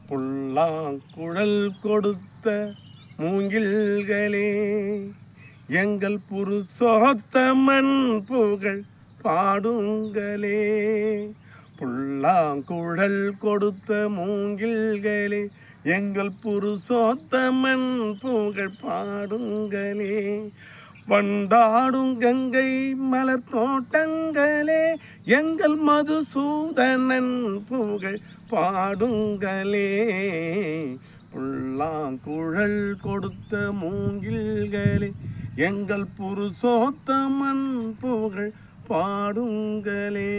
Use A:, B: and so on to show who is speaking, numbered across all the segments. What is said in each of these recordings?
A: புல்லாங்குழல் கொடுத்த மூங்கில்களே, எங்கள் புருஷோத்தமன் புகழ் பாடுங்களே. புல்லாங்குழல் கொடுத்த மூங்கில்களே, எங்கள் புருஷோத்தமன் புகழ் பாடுங்களே. வண்டாடும் கங்கை மலர் தோட்டங்களே, எங்கள் மதுசூதனன் புகழ் பாடுங்களே. புல்லாங்குழல் கொடுத்த மூங்கில்களே, எங்கள் புருஷோத்தமன் புகழ் பாடுங்களே.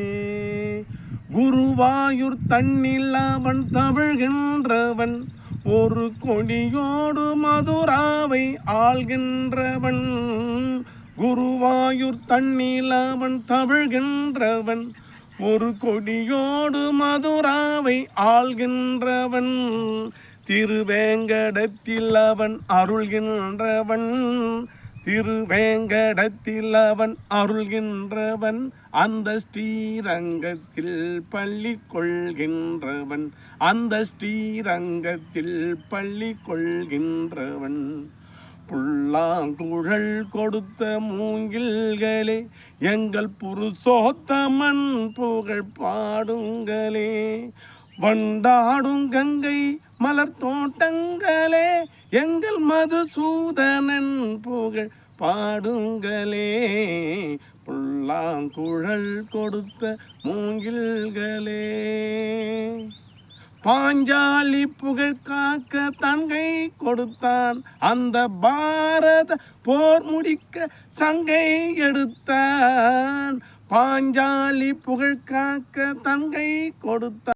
A: குருவாயூர் தண்ணில் அவன் தவிழ்கின்றவன், ஒரு கொடியோடு மதுராவை ஆள்கின்றவன். குருவாயூர் தண்ணில் அவன் தவிழ்கின்றவன், ஒரு கொடியோடு மதுராவை ஆள்கின்றவன். திருவேங்கடத்தில் அவன் அருள்கின்றவன், திருவேங்கடத்தில் அவன் அருள்கின்றவன். அந்த ஸ்ரீரங்கத்தில் பள்ளி கொள்கின்றவன், அந்த ஸ்ரீரங்கத்தில் பள்ளி கொள்கின்றவன். புல்லாங்குழல் கொடுத்த மூங்கில்களே, எங்கள் புருஷோத்தமன் புகழ் பாடுங்களே. வண்டாடும் கங்கை மலர் தோட்டங்களே, எங்கள் மதுசூதனன் புகழ் பாடுங்களே. புல்லாங்குழல் கொடுத்த மூங்கில்களே. பாஞ்சாலி புகழ் காக்க தங்கை கொடுத்தான், அந்த பாரத போர் முடிக்க சங்கை எடுத்தான். பாஞ்சாலி புகழ் காக்க தங்கை கொடுத்தான்.